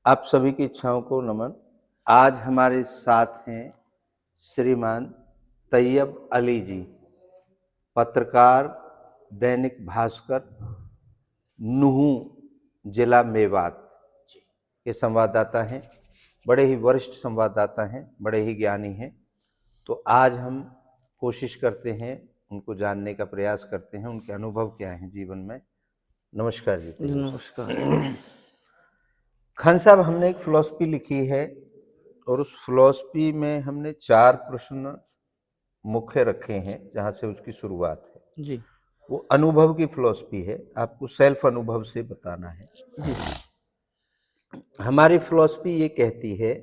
आप सभी की इच्छाओं को नमन। आज हमारे साथ हैं श्रीमान तैयब अली जी, पत्रकार, दैनिक भास्कर, नूहू जिला मेवात के संवाददाता हैं। बड़े ही वरिष्ठ संवाददाता हैं, बड़े ही ज्ञानी हैं। तो आज हम कोशिश करते हैं, उनको जानने का प्रयास करते हैं, उनके अनुभव क्या हैं जीवन में। नमस्कार जी जी तैयब नमस्कार। खान साहब। हमने एक फिलॉसफी लिखी है और उस फिलॉसफी में हमने 4 प्रश्न मुख्य रखे हैं, जहां से उसकी शुरुआत है। जी वो अनुभव की फिलॉसफी है, आपको सेल्फ अनुभव से बताना है। जी हमारी फिलॉसफी ये कहती है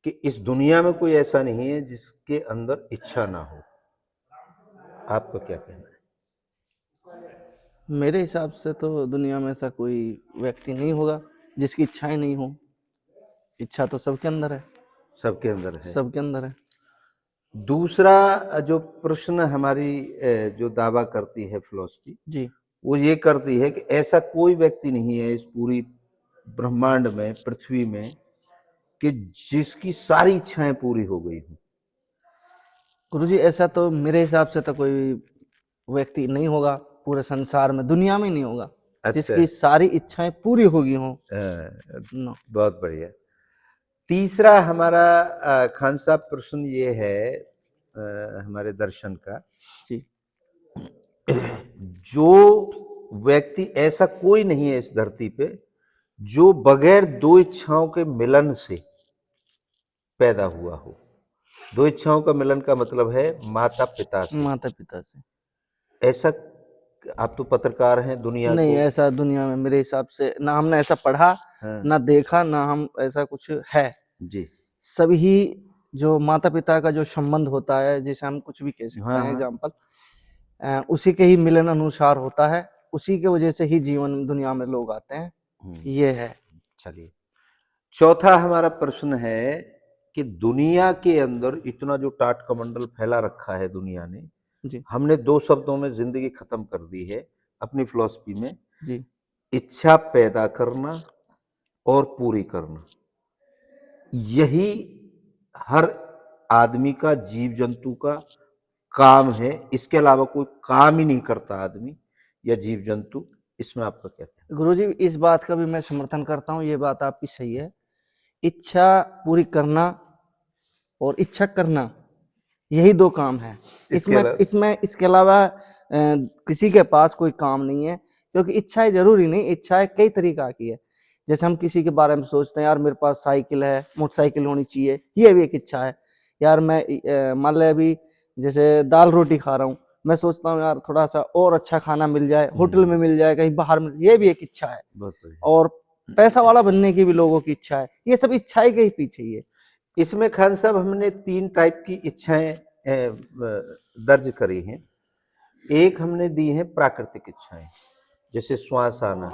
कि इस दुनिया में कोई ऐसा नहीं है जिसके अंदर इच्छा ना हो। आपका क्या कहना है? मेरे हिसाब से तो दुनिया में ऐसा कोई व्यक्ति नहीं होगा जिसकी इच्छाएं नहीं हो। इच्छा तो सबके अंदर है, सबके अंदर है। सबके अंदर है। दूसरा जो प्रश्न हमारी जो दावा करती है फिलॉसफी, जी वो ये करती है कि ऐसा कोई व्यक्ति नहीं है इस पूरी ब्रह्मांड में, पृथ्वी में, कि जिसकी सारी इच्छाएं पूरी हो गई हों। गुरुजी, ऐसा तो मेरे हिसाब से तो कोई व्यक्ति नहीं होगा पूरे संसार में, दुनिया में नहीं होगा जिसकी सारी इच्छाएं पूरी होगी हों। नो। बहुत बढ़िया। तीसरा हमारा खान साहब प्रश्न ये है हमारे दर्शन का, जी जो व्यक्ति, ऐसा कोई नहीं है इस धरती पे जो बगैर 2 इच्छाओं के मिलन से पैदा हुआ हो। 2 इच्छाओं का मिलन का मतलब है माता पिता से। माता पिता से। ऐसा, आप तो पत्रकार हैं, दुनिया नहीं, को। ऐसा दुनिया में मेरे हिसाब से ना हमने ऐसा पढ़ा, हाँ, ना देखा, ना हम ऐसा कुछ है। जी। सभी जो माता पिता का जो संबंध होता है, जिसे हम कुछ भी कह सकते हाँ, हैं, हाँ। एग्जाम्पल, उसी के ही मिलन अनुसार होता है। उसी के वजह से ही जीवन दुनिया में लोग आते हैं। ये है। चलिए, चौथा हमारा प्रश्न है कि दुनिया के अंदर इतना जो टाट कमंडल फैला रखा है दुनिया ने, जी हमने 2 शब्दों में जिंदगी खत्म कर दी है अपनी फिलॉसफी में। जी इच्छा पैदा करना और पूरी करना, यही हर आदमी का, जीव जंतु का काम है। इसके अलावा कोई काम ही नहीं करता आदमी या जीव जंतु। इसमें आपका क्या कहना गुरुजी, इस बात का भी मैं समर्थन करता हूँ। ये बात आपकी सही है। इच्छा पूरी करना और इच्छा करना, यही 2 काम है। है? इसके अलावा किसी के पास कोई काम नहीं है, क्योंकि इच्छाएं जरूरी नहीं, इच्छाएं कई तरीका की है। जैसे हम किसी के बारे में सोचते हैं, यार मेरे पास साइकिल है, मोटरसाइकिल होनी चाहिए, ये भी एक इच्छा है। यार मैं मान ले अभी जैसे दाल रोटी खा रहा हूँ, मैं सोचता हूँ यार थोड़ा सा और अच्छा खाना मिल जाए, होटल में मिल जाए, कहीं बाहर मिल, ये भी एक इच्छा है। बहुत बढ़िया। और पैसा वाला बनने की भी लोगों की इच्छा है। ये सब इच्छाएं के ही पीछे ही है। इसमें खान साहब हमने 3 टाइप की इच्छाएं दर्ज करी हैं। एक हमने दी है प्राकृतिक इच्छाएं, जैसे श्वास आना,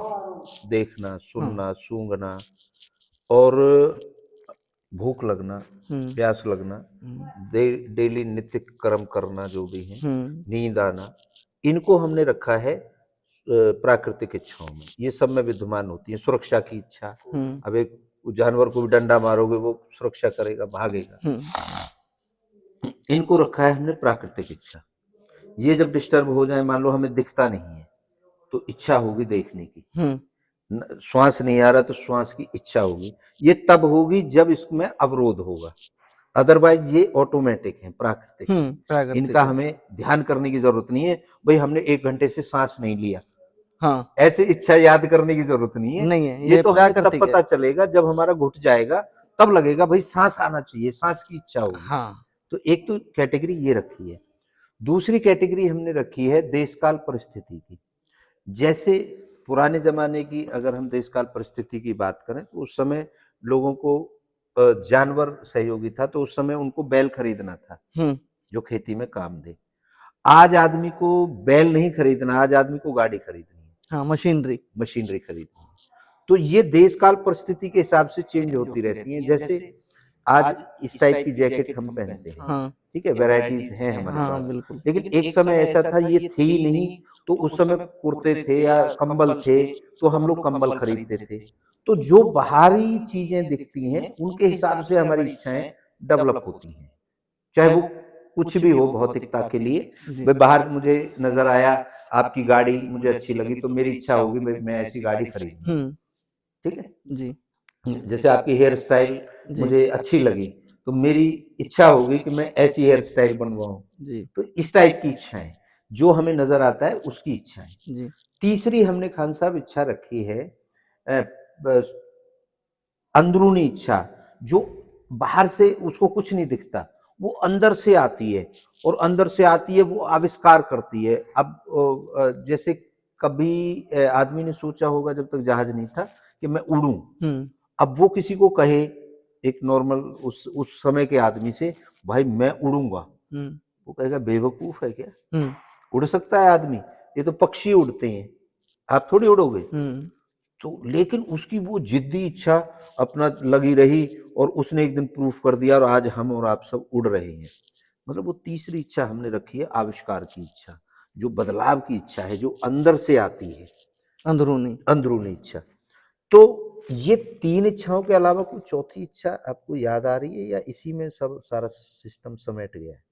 देखना, सुनना, सूंघना, और भूख लगना, प्यास लगना, डेली नित्य कर्म करना जो भी है, नींद आना, इनको हमने रखा है प्राकृतिक इच्छाओं में। ये सब में विद्यमान होती है। सुरक्षा की इच्छा, अब एक जानवर को भी डंडा मारोगे वो सुरक्षा करेगा, भागेगा। इनको रखा है हमने प्राकृतिक इच्छा। ये जब डिस्टर्ब हो जाए, मान लो हमें दिखता नहीं है तो इच्छा होगी देखने की, श्वास नहीं आ रहा तो श्वास की इच्छा होगी। ये तब होगी जब इसमें अवरोध होगा, अदरवाइज ये ऑटोमेटिक है, प्राकृतिक। इनका हमें ध्यान करने की जरूरत नहीं है। भाई हमने 1 घंटे से सांस नहीं लिया, हाँ, ऐसे इच्छा याद करने की जरूरत नहीं है। नहीं है, ये तो हमें तब प्राकृतिक पता है। चलेगा जब हमारा घुट जाएगा, तब लगेगा भाई सांस आना चाहिए, सांस की इच्छा होगी। हाँ, तो एक तो कैटेगरी ये रखी है। दूसरी कैटेगरी हमने रखी है देश काल परिस्थिति की। जैसे पुराने जमाने की अगर हम देश काल परिस्थिति की बात करें तो उस समय लोगों को जानवर सहयोगी था, तो उस समय उनको बैल खरीदना था जो खेती में काम दे। आज आदमी को बैल नहीं खरीदना, आज आदमी को गाड़ी खरीदनी है। हाँ, मशीनरी खरीदनी है। तो ये देश काल परिस्थिति के हिसाब से चेंज होती रहती है। जैसे आज इस टाइप की जैकेट हम पहनते हैं, हाँ, ठीक है, वैरायटीज हैं हमारे हाँ, पास। बिल्कुल। लेकिन एक समय ऐसा था ये थी ही नहीं, तो उस समय कुर्ते थे या कंबल थे तो हम लोग कंबल खरीदते थे। तो जो बाहरी चीजें दिखती हैं उनके हिसाब से हमारी इच्छाएं डेवलप होती हैं, चाहे वो कुछ भी हो भौतिकता के लिए। जी भाई बाहर मुझे नजर आया आपकी गाड़ी मुझे अच्छी लगी तो मेरी इच्छा होगी भाई मैं ऐसी गाड़ी खरीदूं, ठीक है। जी जैसे आपकी हेयर स्टाइल जी मुझे अच्छी लगी तो मेरी इच्छा होगी कि मैं ऐसी हेयर स्टाइल बनवाऊं। जी तो इस टाइप की इच्छाएं जो हमें नजर आता है उसकी इच्छाएं। जी तीसरी हमने खान साहब इच्छा रखी है बस अंदरूनी इच्छा, जो बाहर से उसको कुछ नहीं दिखता, वो अंदर से आती है, और अंदर से आती है वो आविष्कार करती है। अब जैसे कभी आदमी ने सोचा होगा जब तक जहाज नहीं था कि मैं उड़ूं। अब वो किसी को कहे एक नॉर्मल उस समय के आदमी से भाई मैं उड़ूंगा, वो कहेगा बेवकूफ है क्या, उड़ सकता है आदमी, ये तो पक्षी उड़ते हैं, आप थोड़ी उड़ोगे। तो लेकिन उसकी वो जिद्दी इच्छा अपना लगी रही और उसने एक दिन प्रूफ कर दिया और आज हम और आप सब उड़ रहे हैं। मतलब वो तीसरी इच्छा हमने रखी है आविष्कार की इच्छा, जो बदलाव की इच्छा है, जो अंदर से आती है, अंदरूनी। अंदरूनी इच्छा। तो ये तीन इच्छाओं के अलावा कोई चौथी इच्छा आपको याद आ रही है या इसी में सब सारा सिस्टम समेट गया है?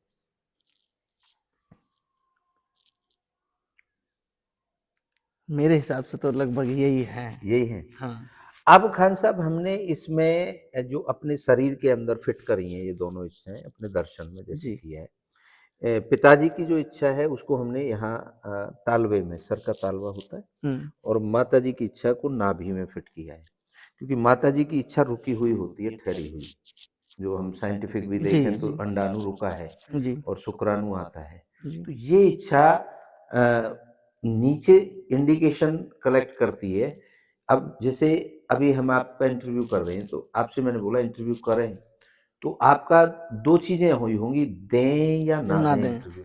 मेरे हिसाब से तो लगभग यही है। यही है। हाँ अब खान साहब हमने इसमें जो अपने शरीर के अंदर फिट करी हैं ये दोनों इच्छाएं अपने दर्शन में जैसे जी किया है। पिताजी की जो इच्छा है उसको हमने यहाँ तालवे में, सर का तालवा होता है, और माता जी की इच्छा को नाभि में फिट किया है, क्योंकि माता जी की इच्छा रुकी हुई होती है, ठहरी हुई। जो हम साइंटिफिक भी जी देखें तो जी अंडाणु रुका है जी और शुक्राणु आता है। जी तो ये इच्छा नीचे इंडिकेशन कलेक्ट करती है। अब जैसे अभी हम आपका इंटरव्यू कर रहे हैं तो आपसे मैंने बोला इंटरव्यू करें, तो आपका दो चीजें हुई होंगी, दें या ना ना दें दें। इंटरव्यू।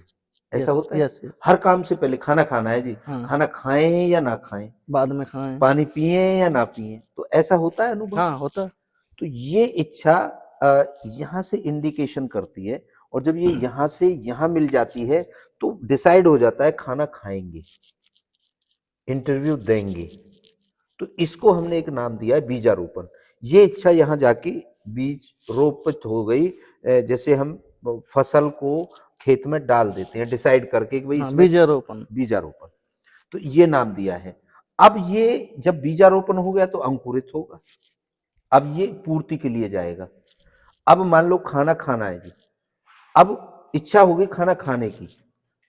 ऐसा यस होता है यस यस। हर काम से पहले खाना खाना है जी, हाँ खाना खाएं या ना खाएं, बाद में खाएं। पानी पिए या ना पिए, तो ऐसा होता है अनुभव। हाँ होता। तो ये इच्छा यहाँ से इंडिकेशन करती है, और जब ये यहाँ से यहाँ मिल जाती है तो डिसाइड हो जाता है खाना खाएंगे, इंटरव्यू देंगे। तो इसको हमने एक नाम दिया है बीजारोपण। ये इच्छा यहाँ जाके बीज रोपित हो गई। जैसे हम फसल को खेत में डाल देते हैं डिसाइड करके कि भाई हाँ इसमें बीजारोपण। बीजारोपण, तो ये नाम दिया है। अब ये जब बीजारोपण हो गया तो अंकुरित होगा, अब ये पूर्ति के लिए जाएगा। अब मान लो खाना खाना है जी, अब इच्छा होगी खाना खाने की,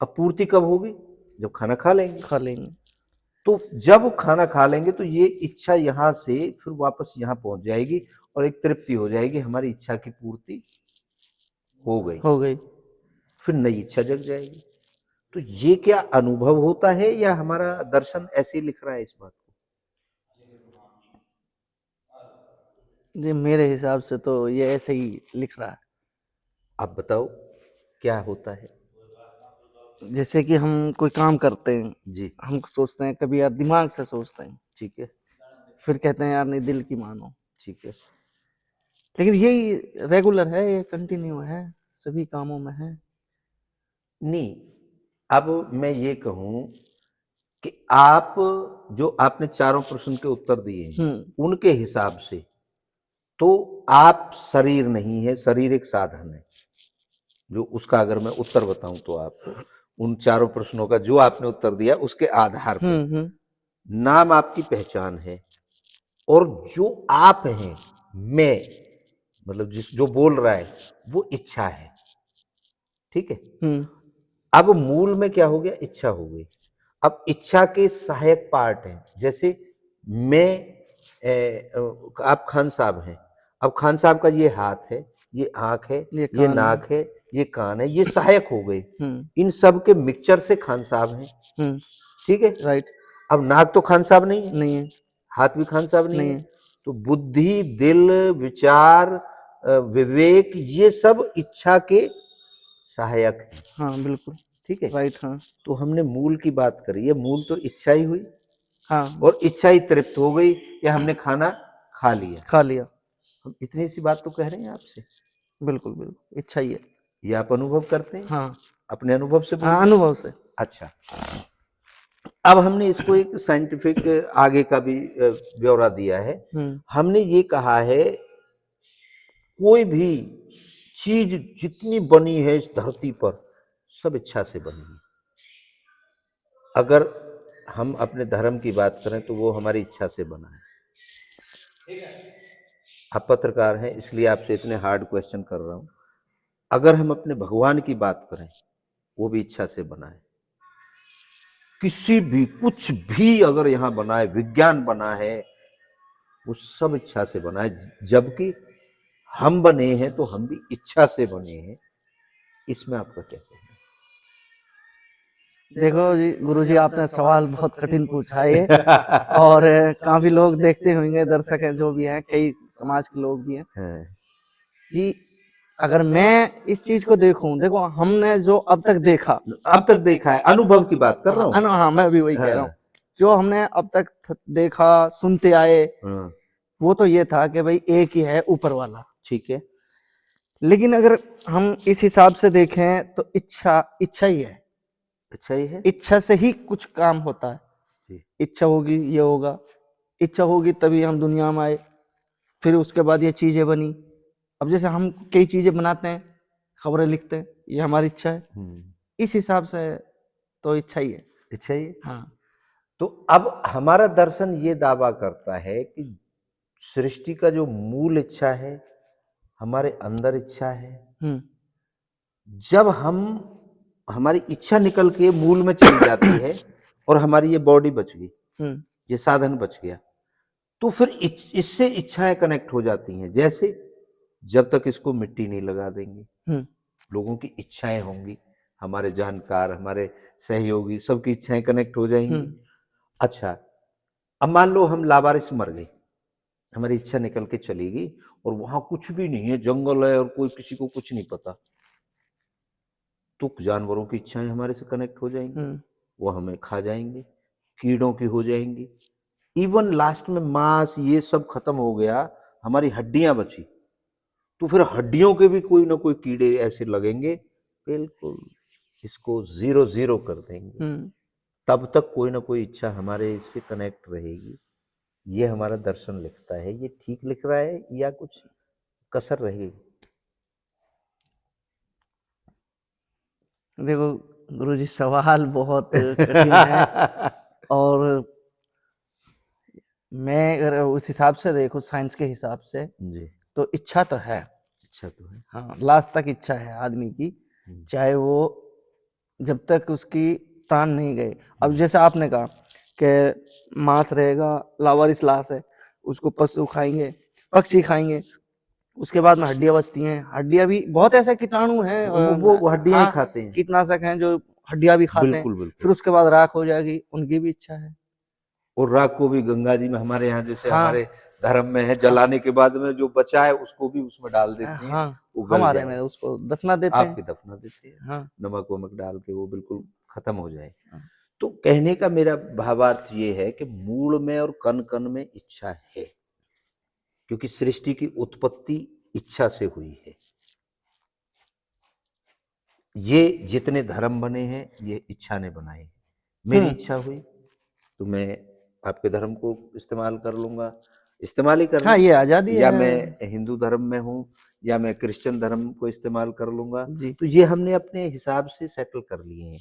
अब पूर्ति कब होगी, जब खाना खा लेंगे। खा लेंगे। तो जब खाना खा लेंगे तो ये इच्छा यहाँ से फिर वापस यहाँ पहुंच जाएगी और एक तृप्ति हो जाएगी, हमारी इच्छा की पूर्ति हो गई, हो गई। फिर नई इच्छा जग जाएगी। तो ये क्या अनुभव होता है या हमारा दर्शन ऐसे ही लिख रहा है इस बात को? जी मेरे हिसाब से तो ये ऐसे ही लिख रहा है। आप बताओ क्या होता है? जैसे कि हम कोई काम करते हैं, जी हम सोचते हैं कभी यार दिमाग से सोचते हैं, ठीक है, फिर कहते हैं यार नहीं दिल की मानो। ठीक है। लेकिन यही रेगुलर है, ये कंटिन्यू है, सभी कामों में है। नहीं, अब मैं ये कहूं कि आप जो आपने चारों प्रश्न के उत्तर दिए हैं उनके हिसाब से तो आप शरीर नहीं है, शरीर एक साधन है। जो उसका अगर मैं उत्तर बताऊं तो आपको उन चारों प्रश्नों का जो आपने उत्तर दिया उसके आधार पर नाम आपकी पहचान है, और जो आप हैं मैं, मतलब जिस जो बोल रहा है वो इच्छा है, ठीक है। अब मूल में क्या हो गया, इच्छा हो गई। अब इच्छा के सहायक पार्ट हैं, जैसे मैं आप खान साहब हैं, अब खान साहब का ये हाथ है, ये आंख है, ये नाक है, ये कान है, ये सहायक हो गए। इन सब के मिक्सचर से खान साहब हैं, ठीक है। राइट। अब नाक तो खान साहब नहीं है, नहीं है। हाथ भी खान साहब नहीं नहीं है, है। तो बुद्धि, दिल, विचार, विवेक, ये सब इच्छा के सहायक हैं। हाँ बिल्कुल। ठीक है। राइट। हाँ तो हमने मूल की बात करी है, मूल तो इच्छा ही हुई, हाँ और इच्छा ही तृप्त हो गई या हमने खाना खा लिया। खा लिया। हम इतनी सी बात तो कह रहे हैं आपसे, बिल्कुल बिल्कुल इच्छा ही है। ये आप अनुभव करते हैं? हाँ अपने अनुभव से बोल हाँ रहे हैं? अनुभव से। अच्छा, अब हमने इसको एक साइंटिफिक आगे का भी ब्यौरा दिया है। हमने ये कहा है कोई भी चीज जितनी बनी है इस धरती पर सब इच्छा से बनी है। अगर हम अपने धर्म की बात करें तो वो हमारी इच्छा से बना है। आप पत्रकार हैं इसलिए आपसे इतने हार्ड क्वेश्चन कर रहा हूं। अगर हम अपने भगवान की बात करें वो भी इच्छा से बना है। किसी भी कुछ भी अगर यहां बना है, विज्ञान बना है, वो सब इच्छा से बना है। जबकि हम बने हैं तो हम भी इच्छा से बने हैं। इसमें आपका क्या कहना है? देखो जी गुरुजी, आपने सवाल बहुत कठिन पूछा है और काफी लोग देखते होंगे, दर्शक हैं जो भी हैं, कई समाज के लोग भी हैं हाँ। जी। अगर मैं इस चीज को देखूं, देखो हमने जो अब तक देखा, अब तक देखा है, अनुभव की बात कर रहा हूँ। हाँ मैं भी वही कह रहा हूँ, जो हमने अब तक देखा सुनते आए, हाँ, वो तो ये था कि भाई एक ही है ऊपर वाला। ठीक है। लेकिन अगर हम इस हिसाब से देखें तो इच्छा इच्छा ही है। अच्छा ही है। इच्छा से ही कुछ काम होता है। जी। इच्छा होगी ये होगा, इच्छा होगी तभी हम दुनिया में आए, फिर उसके बाद ये चीजें बनी। अब जैसे हम कई चीजें बनाते हैं, खबरें लिखते हैं, ये हमारी इच्छा है। इस हिसाब से तो इच्छा ही है। अच्छा ही है। हाँ। तो अब हमारा दर्शन ये दावा करता है कि सृष्टि का जो मूल इच्छा है, हमारे अंदर इच्छा है। जब हम हमारी इच्छा निकल के मूल में चली जाती है और हमारी ये बॉडी बच गई, ये साधन बच गया, तो फिर इससे इच्छाएं कनेक्ट हो जाती हैं। जैसे जब तक इसको मिट्टी नहीं लगा देंगे, लोगों की इच्छाएं होंगी, हमारे जानकार, हमारे सहयोगी, सबकी इच्छाएं कनेक्ट हो जाएंगी। अच्छा, अब मान लो हम लावारिस मर गए, हमारी इच्छा निकल के चली गई और वहां कुछ भी नहीं है, जंगल है और कोई किसी को कुछ नहीं पता, तो जानवरों की इच्छाएं हमारे से कनेक्ट हो जाएंगी, वो हमें खा जाएंगे, कीड़ों की हो जाएंगी। इवन लास्ट में मांस ये सब खत्म हो गया, हमारी हड्डियां बची, तो फिर हड्डियों के भी कोई ना कोई कीड़े ऐसे लगेंगे, बिल्कुल इसको 0-0 कर देंगे। तब तक कोई ना कोई इच्छा हमारे इससे कनेक्ट रहेगी। ये हमारा दर्शन लिखता है। ये ठीक लिख रहा है या कुछ कसर रहेगी? देखो गुरुजी, सवाल बहुत कठिन है और मैं अगर उस हिसाब से देखूं, साइंस के हिसाब से, जी। तो इच्छा तो है। इच्छा तो है। हाँ, लास्ट तक इच्छा है आदमी की, चाहे वो जब तक उसकी प्राण नहीं गए। अब जैसे आपने कहा कि मांस रहेगा, लावारिस लाश है, उसको पशु खाएंगे, पक्षी खाएंगे, उसके बाद में हड्डियां बचती हैं। हड्डियां भी बहुत ऐसे कीटाणु हैं, वो हड्डियां ही खाते हैं। कीटनाशक हैं जो हड्डियां भी खाते हैं। बिल्कुल बिल्कुल। फिर उसके बाद राख हो जाएगी, उनकी भी इच्छा है। और राख को भी गंगा जी में हमारे यहाँ जैसे हाँ, हमारे धर्म में है, जलाने के बाद में जो बचा है उसको भी उसमें डाल देते हैं, हाँ, वो गल हमारे जाए। में उसको दफना देते हैं। आपकी दफना देते हैं, हाँ। नमक वमक डाल के वो बिल्कुल खत्म हो जाए। हाँ। तो कहने का मेरा भावार्थ ये है कि मूल में और कण कण में इच्छा है, क्योंकि सृष्टि की उत्पत्ति इच्छा से हुई है। ये जितने धर्म बने हैं ये इच्छा ने बनाए हैं। मेरी इच्छा हुई तो मैं आपके धर्म को इस्तेमाल कर लूंगा, इस्तेमाल ही करना। हाँ, ये आजादी या है मैं हिंदू धर्म में हूँ या मैं क्रिश्चियन धर्म को इस्तेमाल कर लूंगा। जी। तो ये हमने अपने हिसाब से सेटल कर लिए हैं।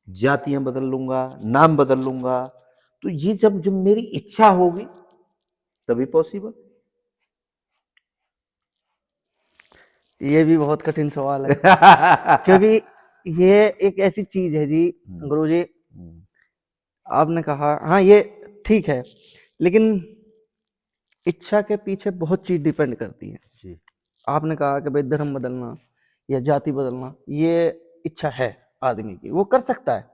जातियां बदल लूंगा, नाम बदल लूंगा, तो ये जब जब मेरी इच्छा होगी तभी पॉसिबल। ये भी बहुत कठिन सवाल है क्योंकि ये एक ऐसी चीज है जी गुरुजी, आपने कहा हाँ ये ठीक है, लेकिन इच्छा के पीछे बहुत चीज डिपेंड करती है जी। आपने कहा कि भाई धर्म बदलना या जाति बदलना, ये इच्छा है आदमी की, वो कर सकता है।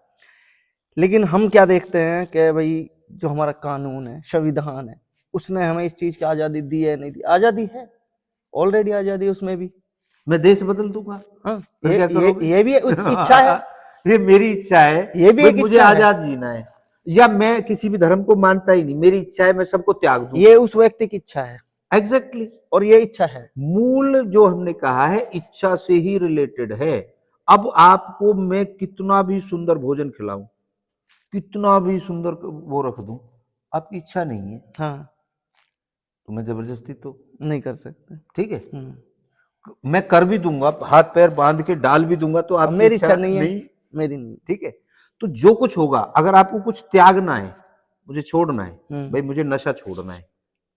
लेकिन हम क्या देखते हैं कि भाई जो हमारा कानून है, संविधान है, उसने हमें इस चीज की आजादी दी है, नहीं दी? आजादी है, ऑलरेडी आजादी है उसमें भी। मैं देश बदल दूंगा। हाँ, फिर क्या करोगे? ये भी इच्छा है। ये मेरी इच्छा है, ये भी भाई एक मुझे इच्छा है। आजाद जीना है, या मैं किसी भी धर्म को मानता ही नहीं, मेरी इच्छा है मैं सबको त्याग दूं। ये उस व्यक्ति की इच्छा है। एग्जैक्टली। और ये इच्छा है। मूल जो हमने कहा है इच्छा से ही रिलेटेड है। अब आपको मैं कितना भी सुंदर भोजन खिलाऊं, कितना भी सुंदर वो रख दूं, आपकी इच्छा नहीं है हाँ, तो मैं जबरदस्ती तो, नहीं कर सकते। ठीक है, हम्म। मैं कर भी दूंगा, हाथ पैर बांध के डाल भी दूंगा तो अब आपकी मेरी इच्छा इच्छा नहीं है, नहीं, मेरी नहीं। ठीक है। तो जो कुछ होगा, अगर आपको कुछ त्यागना है, मुझे छोड़ना है, भाई मुझे नशा छोड़ना है,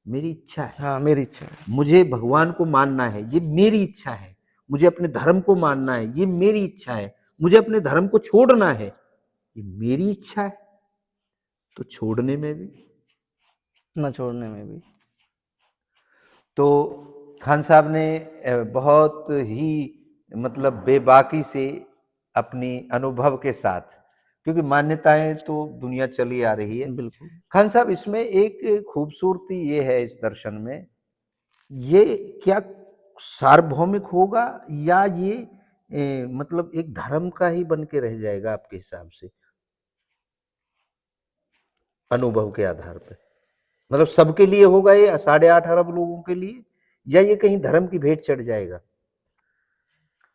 मेरी इच्छा है, हाँ, मेरी इच्छा है। मुझे भगवान को मानना है, ये मेरी इच्छा है, मुझे अपने धर्म को मानना है, ये मेरी इच्छा है, मुझे अपने धर्म को छोड़ना है, ये मेरी इच्छा है, तो छोड़ने में भी। न छोड़ने में भी। तो खान साहब ने बहुत ही मतलब बेबाकी से अपनी अनुभव के साथ, क्योंकि मान्यताएं तो दुनिया चली आ रही है, बिल्कुल। खान साहब इसमें एक खूबसूरती ये है इस दर्शन में, ये क्या सार्वभौमिक होगा या ये मतलब एक धर्म का ही बन के रह जाएगा आपके हिसाब से, अनुभव के आधार पर? मतलब सबके लिए होगा ये 8.5 अरब लोगों के लिए, या ये कहीं धर्म की भेंट चढ़ जाएगा?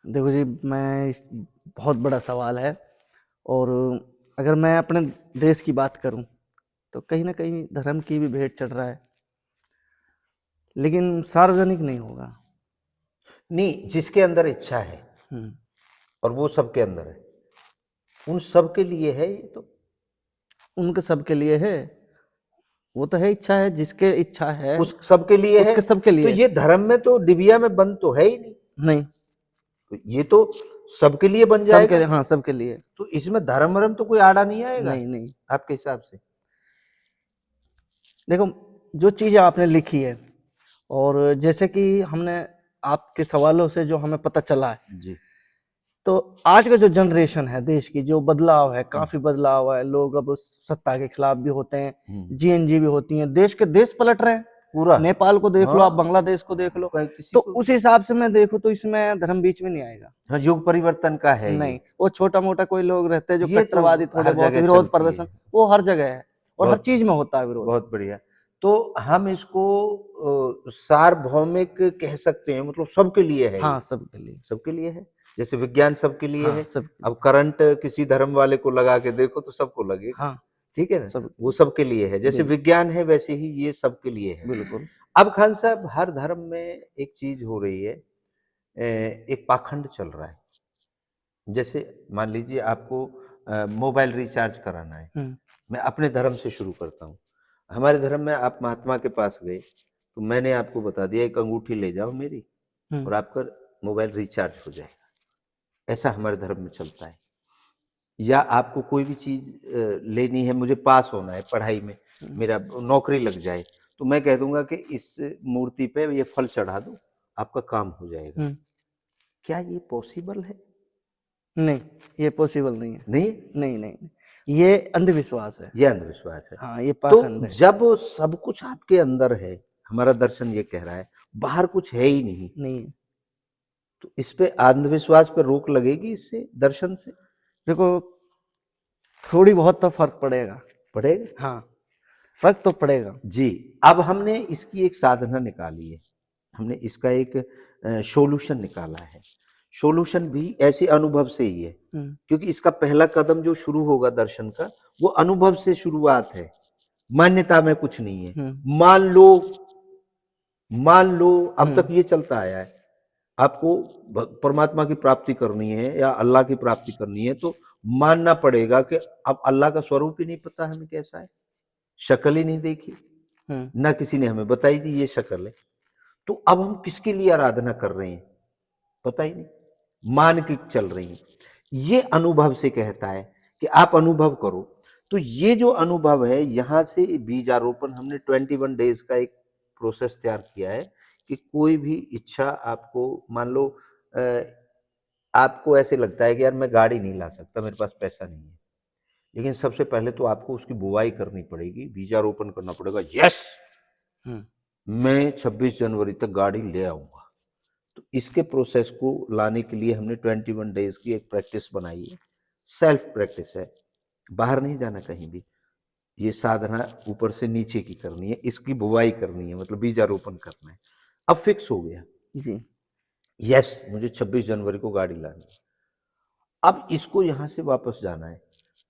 देखो जी, बहुत बड़ा सवाल है, और अगर मैं अपने देश की बात करूं तो कहीं ना कहीं धर्म की भी भेंट चढ़ रहा है, लेकिन सार्वजनिक नहीं होगा। नहीं, जिसके अंदर इच्छा है हम्म। और वो सबके अंदर है, उन सबके लिए है ये तो। उनके सबके लिए है, वो तो है, इच्छा है, जिसके इच्छा है उस सबके लिए है, उसके सबके तो लिए। ये धर्म में तो डिबिया में बंद तो है ही नहीं, नहीं, तो ये तो सबके लिए बन सबके जाएगा, लिए, हाँ, सबके लिए। तो इसमें धर्म वरम तो कोई आड़ा नहीं आएगा नहीं, नहीं। आपके हिसाब से? देखो, जो चीज़ आपने लिखी है, और जैसे कि हमने आपके सवालों से जो हमें पता चला है, जी। तो आज का जो जनरेशन है देश की, जो बदलाव है, काफी बदलाव है, लोग अब सत्ता के खिलाफ भी होते हैं, जीएनजी भी होती हैं, देश पलट रहे हैं। पूरा नेपाल को देख लो, हाँ, आप बांग्लादेश को देख लो, किसी तो को उस हिसाब से मैं देखूं तो इसमें धर्म बीच में नहीं आएगा। हाँ, युग परिवर्तन का है नहीं, ये वो छोटा मोटा कोई लोग रहते हैं जो ये तो कट्टरवादी, थोड़े हर बहुत जगह विरोध चलती प्रदर्शन, है। वो हर जगह है, और हर बहुत चीज में होता है विरोध। बहुत बढ़िया। तो हम इसको सार्वभौमिक कह सकते हैं, मतलब सबके लिए है हाँ, ये, सबके लिए। सबके लिए है, जैसे विज्ञान सबके लिए हाँ, है। सबके अब लिए। करंट किसी धर्म वाले को लगा के देखो तो सबको लगेगा, हाँ, ठीक है ना, सबके वो लिए। सबके लिए है, जैसे बिल्कुल, विज्ञान है वैसे ही ये सबके लिए है। बिल्कुल। अब खान साहब, हर धर्म में एक चीज हो रही है, एक पाखंड चल रहा है। जैसे मान लीजिए आपको मोबाइल रिचार्ज कराना है, हम्म। मैं अपने धर्म से शुरू करता हूँ। हमारे धर्म में आप महात्मा के पास गए तो मैंने आपको बता दिया, एक अंगूठी ले जाओ मेरी हम्म। और आपका मोबाइल रिचार्ज हो जाएगा, ऐसा हमारे धर्म में चलता है। या आपको कोई भी चीज लेनी है, मुझे पास होना है पढ़ाई में, मेरा नौकरी लग जाए, तो मैं कह दूंगा कि इस मूर्ति पे ये फल चढ़ा दो, आपका काम हो जाएगा। हम्म। क्या ये पॉसिबल है? नहीं, ये पॉसिबल नहीं है। नहीं, नहीं, नहीं, नहीं, ये अंधविश्वास है। ये अंधविश्वास है। हाँ, ये तो पाखंड है। जब सब कुछ आपके अंदर है, हमारा दर्शन ये कह रहा है, बाहर कुछ है ही नहीं, नहीं है। तो इस पे अंधविश्वास पे रोक लगेगी इससे, दर्शन से? देखो, थोड़ी बहुत तो फर्क पड़ेगा। पड़ेगा हाँ, फर्क तो पड़ेगा। जी। अब हमने इसकी एक साधना निकाली है, हमने इसका एक सॉल्यूशन निकाला है। सॉल्यूशन भी ऐसे अनुभव से ही है, क्योंकि इसका पहला कदम जो शुरू होगा दर्शन का, वो अनुभव से शुरुआत है, मान्यता में कुछ नहीं है। मान लो, मान लो अब तक ये चलता आया है, आपको परमात्मा की प्राप्ति करनी है या अल्लाह की प्राप्ति करनी है तो मानना पड़ेगा कि अब अल्लाह का स्वरूप ही नहीं पता हमें कैसा है, शक्ल ही नहीं देखी, ना किसी ने हमें बताई कि ये शक्ल है, तो अब हम किसके लिए आराधना कर रहे हैं पता ही नहीं, मान के चल रही हैं। ये अनुभव से कहता है कि आप अनुभव करो। तो ये जो अनुभव है, यहां से बीजारोपण, हमने 21 डेज का एक प्रोसेस तैयार किया है कि कोई भी इच्छा आपको, मान लो आपको ऐसे लगता है कि यार मैं गाड़ी नहीं ला सकता, मेरे पास पैसा नहीं है, लेकिन सबसे पहले तो आपको उसकी बुवाई करनी पड़ेगी, बीजारोपण करना पड़ेगा। यस, मैं 26 जनवरी तक गाड़ी ले आऊंगा। तो इसके प्रोसेस को लाने के लिए हमने 21 डेज की एक प्रैक्टिस बनाई है, सेल्फ प्रैक्टिस है, बाहर नहीं जाना कहीं भी, ये साधना ऊपर से नीचे की करनी है, इसकी बुवाई करनी है, मतलब बीजारोपण करना है। अब फिक्स हो गया जी। यस, मुझे 26 जनवरी को गाड़ी लानी है। अब इसको यहां से वापस जाना है,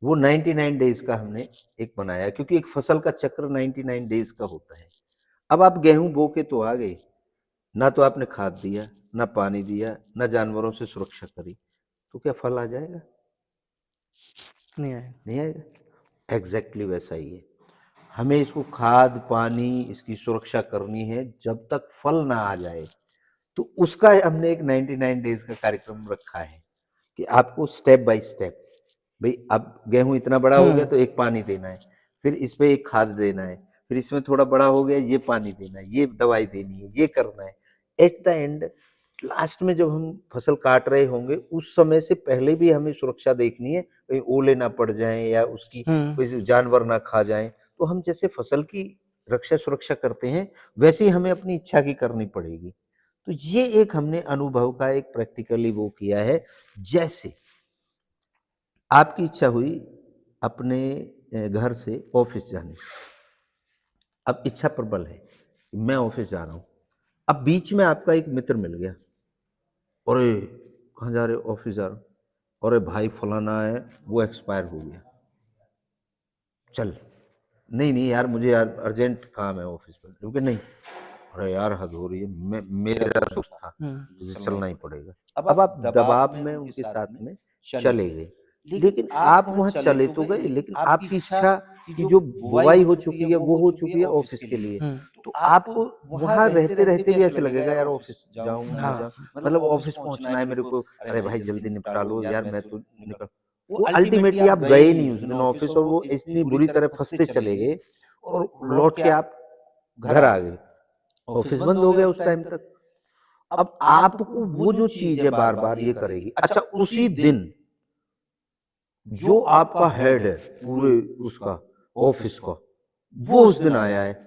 वो 99 डेज का हमने एक बनाया, क्योंकि एक फसल का चक्र 99 डेज का होता है। अब आप गेहूं बो के तो आ गए, ना तो आपने खाद दिया, ना पानी दिया, ना जानवरों से सुरक्षा करी, तो क्या फल आ जाएगा? नहीं आएगा। नहीं आएगा। एग्जैक्टली वैसा ही है, हमें इसको खाद पानी इसकी सुरक्षा करनी है जब तक फल ना आ जाए। तो उसका हमने एक 99 डेज का कार्यक्रम रखा है कि आपको स्टेप बाय स्टेप, भाई अब गेहूं इतना बड़ा हो गया तो एक पानी देना है, फिर इस पे एक खाद देना है, फिर इसमें थोड़ा बड़ा हो गया ये पानी देना है, ये दवाई देनी है, ये करना है। एट द एंड लास्ट में जब हम फसल काट रहे होंगे उस समय से पहले भी हमें सुरक्षा देखनी है, कहीं ओले ना पड़ जाएं या उसकी कोई जानवर ना खा जाएं। तो हम जैसे फसल की रक्षा सुरक्षा करते हैं वैसे ही हमें अपनी इच्छा की करनी पड़ेगी। तो ये एक हमने अनुभव का एक प्रैक्टिकली वो किया है। जैसे आपकी इच्छा हुई अपने घर से ऑफिस जाने की, अब इच्छा प्रबल है कि मैं ऑफिस जा रहा हूँ, अब बीच में आपका एक मित्र मिल गया, अरे कहाँ जा रहे हो? ऑफिस जा रहा हूँ। अरे भाई फलाना है वो एक्सपायर हो गया, चल। नहीं नहीं यार मुझे यार अर्जेंट काम है ऑफिस में, क्योंकि नहीं, अरे यार हद हो रही है, मैं मेरा दोस्त था, तुझे चलना ही पड़ेगा। अब आप दबाव में उनके साथ में चले गए, लेकिन आप वहां चले तो गए, लेकिन आपकी इच्छा की जो बुवाई हो चुकी है वो हो चुकी है ऑफिस के लिए। तो आपको वहां रहते रहते भी ऐसे लगेगा यार ऑफिस जाऊं ना जाऊं, मतलब ऑफिस पहुंचना है मेरे को, अरे भाई जल्दी निपटा लो यार मैं तो निकल। वो अल्टीमेटली आप गए नहीं उस दिन ऑफिस, और वो इतनी बुरी तरह फंसते चले गए और लौट के आप घर आ गए, ऑफिस बंद हो गया उस टाइम तक। अब आपको वो जो चीज है बार बार ये करेगी। अच्छा उसी दिन जो आपका हेड है पूरे उसका ऑफिस का, वो उस दिन आया है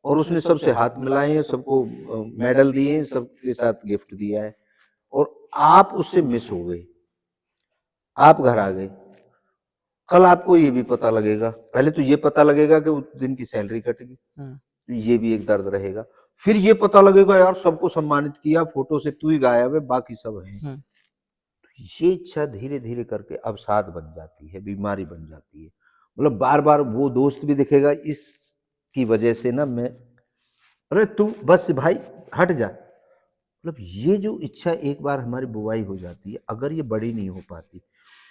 और उसने सबसे हाथ मिलाए हैं, सबको मेडल दिए हैं, सबके साथ गिफ्ट दिया है, और आप उससे मिस हो गए, आप घर आ गए। कल आपको ये भी पता लगेगा, पहले तो ये पता लगेगा कि उस दिन की सैलरी कटेगी, तो ये भी एक दर्द रहेगा। फिर ये पता लगेगा यार सबको सम्मानित किया, फोटो से तू ही गायब है बाकी सब हैं। ये इच्छा धीरे धीरे करके अवसाद बन जाती है, बीमारी बन जाती है। मतलब बार बार वो दोस्त भी दिखेगा इसकी वजह से ना, मैं अरे तू बस भाई हट जा। मतलब ये जो इच्छा एक बार हमारी बुवाई हो जाती है, अगर ये बड़ी नहीं हो पाती,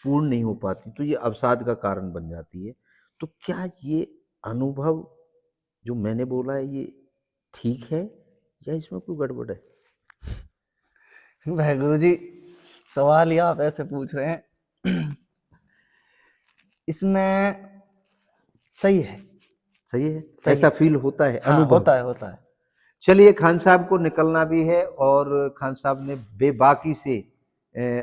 पूर्ण नहीं हो पाती, तो ये अवसाद का कारण बन जाती है। तो क्या ये अनुभव जो मैंने बोला है ये ठीक है या इसमें कोई गड़बड़ है? वाहेगुरु जी, सवाल ही आप ऐसे पूछ रहे हैं इसमें सही है। सही है, सही ऐसा है। फील होता है, हाँ, अनुभव होता है होता है। चलिए खान साहब को निकलना भी है, और खान साहब ने बेबाकी से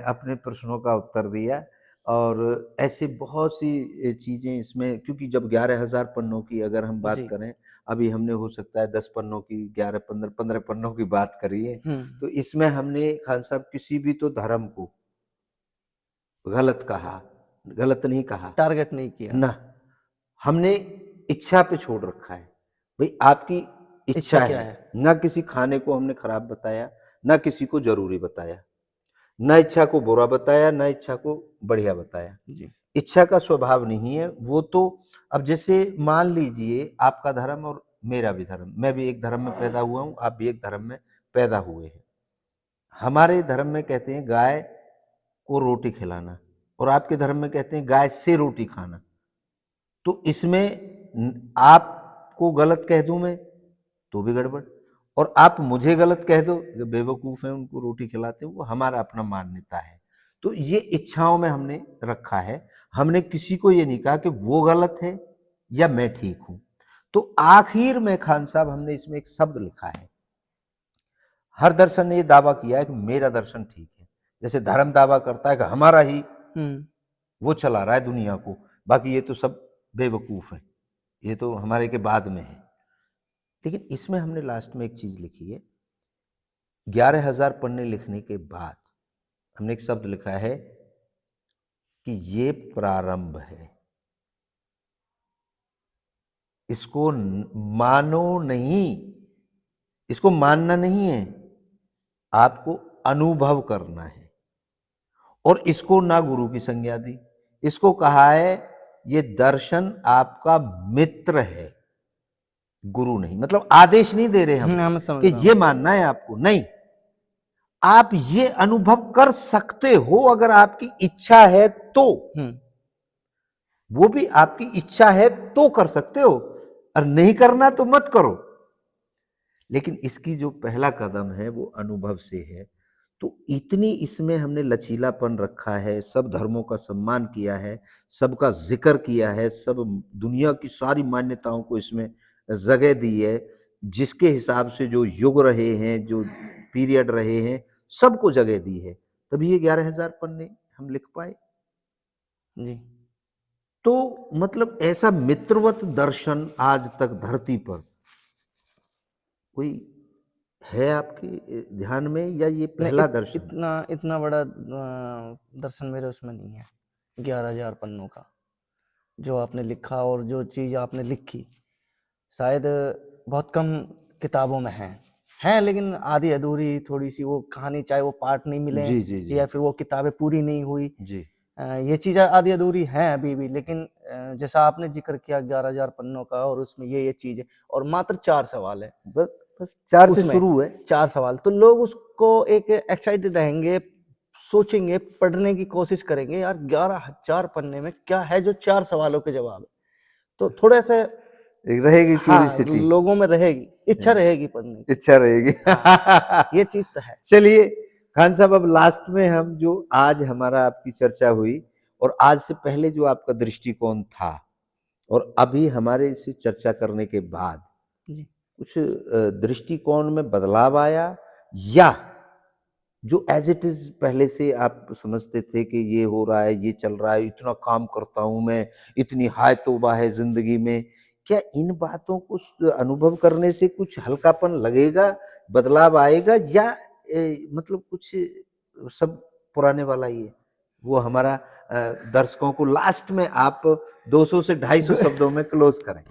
अपने प्रश्नों का उत्तर दिया, और ऐसे बहुत सी चीजें इसमें, क्योंकि जब 11,000 पन्नों की अगर हम बात जी। करें, अभी हमने हो सकता है 10 पन्नों की, 11 15 पन्नों की बात करी है, तो इसमें हमने खान साहब किसी भी तो धर्म को गलत कहा, गलत नहीं कहा टारगेट नहीं किया। ना, हमने इच्छा पे छोड़ रखा है, भाई आपकी इच्छा इच्छा क्या है। है? ना किसी खाने को हमने खराब बताया, ना किसी को जरूरी बताया, ना इच्छा को बुरा बताया, ना इच्छा को बढ़िया बताया। जी। इच्छा का स्वभाव नहीं है वो तो। अब जैसे मान लीजिए आपका धर्म और मेरा भी धर्म, मैं भी एक धर्म में पैदा हुआ हूं, आप भी एक धर्म में पैदा हुए हैं। हमारे धर्म में कहते हैं गाय को रोटी खिलाना, और आपके धर्म में कहते हैं गाय से रोटी खाना। तो इसमें आपको गलत कह दूं मैं तो भी गड़बड़, और आप मुझे गलत कह दो जो बेवकूफ है उनको रोटी खिलाते हैं, वो हमारा अपना मान्यता है। तो ये इच्छाओं में हमने रखा है, हमने किसी को ये नहीं कहा कि वो गलत है या मैं ठीक हूं। तो आखिर में खान साहब हमने इसमें एक शब्द लिखा है, हर दर्शन ने ये दावा किया है कि मेरा दर्शन ठीक है। जैसे धर्म दावा करता है कि हमारा ही वो चला रहा है दुनिया को, बाकी ये तो सब बेवकूफ है, ये तो हमारे के बाद में है। लेकिन इसमें हमने लास्ट में एक चीज लिखी है, 11,000 पन्ने लिखने के बाद हमने एक शब्द लिखा है कि ये प्रारंभ है, इसको मानो नहीं, इसको मानना नहीं है, आपको अनुभव करना है। और इसको ना गुरु की संज्ञा दी, इसको कहा है ये दर्शन आपका मित्र है, गुरु नहीं। मतलब आदेश नहीं दे रहे हम समझ कि रहा ये मानना है आपको, नहीं। आप ये अनुभव कर सकते हो अगर आपकी इच्छा है तो। हूँ। वो भी आपकी इच्छा है तो कर सकते हो, और नहीं करना तो मत करो। लेकिन इसकी जो पहला कदम है वो अनुभव से है। तो इतनी इसमें हमने लचीलापन रखा है, सब धर्मों का सम्मान किया है, सबका जिक्र किया है, सब दुनिया की सारी मान्यताओं को इसमें जगह दी है, जिसके हिसाब से जो युग रहे हैं, जो पीरियड रहे हैं, सबको जगह दी है। तभी ये 11,000 पन्ने हम लिख पाए। जी। तो मतलब ऐसा मित्रवत दर्शन आज तक धरती पर कोई है आपके ध्यान में, या ये नहीं, पहला दर्शन? इतना इतना बड़ा दर्शन मेरे उसमें नहीं है 11,000 पन्नों का जो आपने लिखा, और जो चीज़ आपने लिखी शायद बहुत कम किताबों में है लेकिन आधी अधूरी थोड़ी सी वो कहानी, चाहे वो पार्ट नहीं मिले जी जी जी या फिर वो किताबें पूरी नहीं हुई, जी ये चीज़ें आधी अधूरी हैं अभी भी। लेकिन जैसा आपने जिक्र किया 11,000 पन्नों का, और उसमें ये चीज़ है, और मात्र 4 सवाल है बस बस 4 से उसमें, शुरू है। 4 सवाल। तो लोग उसको एक एक्साइटेड रहेंगे, सोचेंगे, पढ़ने की कोशिश करेंगे, यार 11,000 पन्ने में क्या है जो 4 सवालों के जवाब है। तो थोड़ा सा एक रहेगी हाँ, क्यूरिसिटी, लोगों में रहेगी, इच्छा रहेगी पढ़ने की। इच्छा रहेगी। हाँ, ये चीज़ तो है। चलिए खान साहब, अब लास्ट में हम जो आज हमारा आपकी चर्चा हुई, और आज से पहले जो आपका दृष्टिकोण था, और अभी हमारे इसे चर्चा करने के बाद जी। कुछ दृष्टिकोण में बदलाव आया, या जो एज इट इज पहले से आप समझते थे कि ये हो रहा है, ये चल रहा है, इतना काम करता हूं मैं, इतनी हाय तौबा है जिंदगी में, क्या इन बातों को अनुभव करने से कुछ हल्कापन लगेगा, बदलाव आएगा, या मतलब कुछ सब पुराने वाला ही है? वो हमारा दर्शकों को लास्ट में आप 200 से 250 शब्दों में क्लोज करें।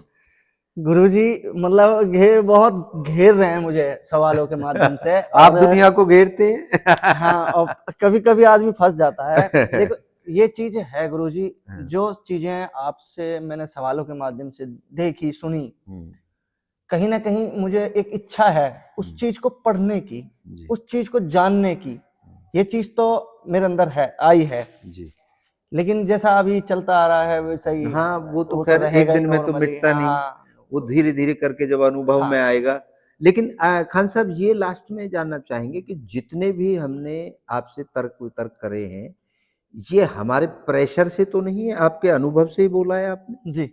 गुरुजी, मतलब बहुत घेर रहे हैं मुझे सवालों के माध्यम से, आप और दुनिया को घेरते हैं। हाँ, और कभी-कभी आदमी फँस जाता है। देखो, ये चीज़ है गुरुजी, हाँ। जो चीज़ें आपसे मैंने सवालों के माध्यम से देखी, सुनी, हम्म, कहीं न कहीं मुझे एक इच्छा है उस चीज़ को पढ़ने की, जी उस चीज़ को जानने की। ये चीज़ तो मेरे अंदर है, आई है। जी। लेकिन जैसा अभी चलता आ रहा है वैसा ही हाँ, वो तो वो तो खैर एक रहेगा ही दिन में तो नॉर्मली। मिटता नहीं, हाँ, वो धीरे-धीरे करके जब अनुभव में हाँ, आएगा। लेकिन खान साहब, ये लास्ट में जानना चाहेंगे कि जितने भी हमने आपसे तर्क-वितर्क करे हैं, ये हमारे प्रेशर से तो नहीं है, आपके अनुभव से ही बोला है आपने? जी,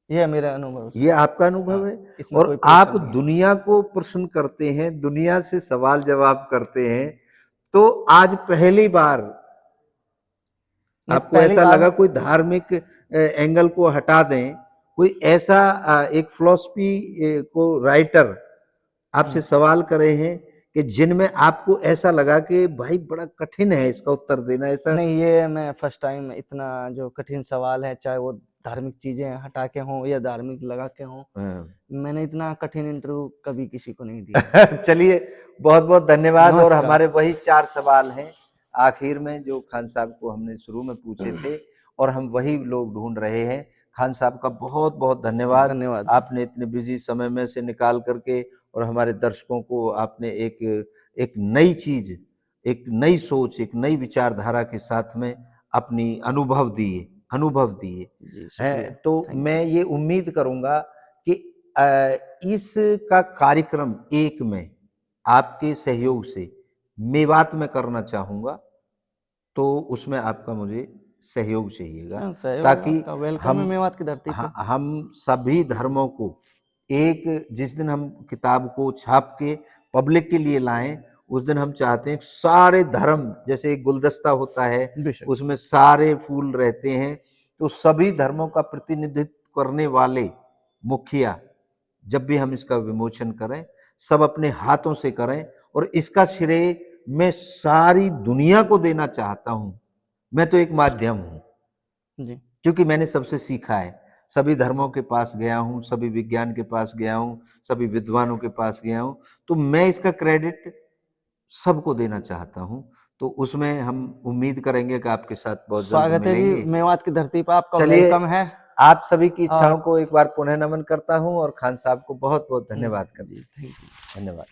ये मेरा अनुभव से ये है। आपका अनुभव है, हाँ, इसमें कोई और प्रेशर आप नहीं है। दुनिया को प्रश्न करते हैं, दुनिया से सवाल-जवाब करते हैं, तो आज पहली बार नहीं, आपको पहली ऐसा बार लगा कोई धार्मिक एंगल को हटा दें, कोई ऐसा एक फिलॉसफी को राइटर आपसे सवाल करे हैं कि जिनमें आपको ऐसा लगा कि भाई बड़ा कठिन है इसका उत्तर देना, ऐसा? नहीं, ये मैं फर्स्ट टाइम इतना जो कठिन सवाल है, चाहे वो धार्मिक चीज़ें हटा के हों या धार्मिक लगा के हों, हाँ। मैंने इतना कठिन इंटरव्यू कभी किसी को नहीं दिया। चलिए, बहुत बहुत धन्यवाद। और नमस्कार। हमारे वही 4 सवाल हैं आखिर में, जो खान साहब को हमने शुरू में पूछे थे, और हम वही लोग ढूंढ रहे हैं। खान साहब का बहुत बहुत धन्यवाद। धन्यवाद। आपने इतने बिजी समय में से निकाल करके, और हमारे दर्शकों को आपने एक एक नई चीज, एक नई सोच, एक नई विचारधारा के साथ में अपनी अनुभव दिए जी, हैं। शुक्रिया। तो थैंक यू। मैं ये उम्मीद करूंगा कि इसका कार्यक्रम एक में आपके सहयोग से मेवात में करना चाहूंगा, तो उसमें आपका मुझे सहयोग चाहिएगा, हाँ, सहयोग ताकि आपका वेलकम है हम मेवात की धरती पे। हम सभी धर्मों को एक, जिस दिन हम किताब को छाप के पब्लिक के लिए लाएं, उस दिन हम चाहते हैं सारे धर्म, जैसे एक गुलदस्ता होता है बेशक। उसमें सारे फूल रहते हैं, तो सभी धर्मों का प्रतिनिधित्व करने वाले मुखिया, जब भी हम इसका विमोचन करें, सब अपने हाथों से करें, और इसका श्रेय मैं सारी दुनिया को देना चाहता हूं। मैं तो एक माध्यम हूं, जी। क्योंकि मैंने सबसे सीखा है, सभी धर्मों के पास गया हूं, सभी विज्ञान के पास गया हूं, सभी विद्वानों के पास गया हूं, तो मैं इसका क्रेडिट सबको देना चाहता हूं। तो उसमें हम उम्मीद करेंगे कि आपके साथ बहुत जल्द स्वागत है जी, मिलेंगे। मेवात की धरती पर आपका चलिए, वेलकम है। आप सभी की इच्छाओं और को एक बार पुनः नमन करता हूं और खान साहब को बहुत बहुत धन्यवाद करता जी, थैंक यू। हूं। धन्यवाद।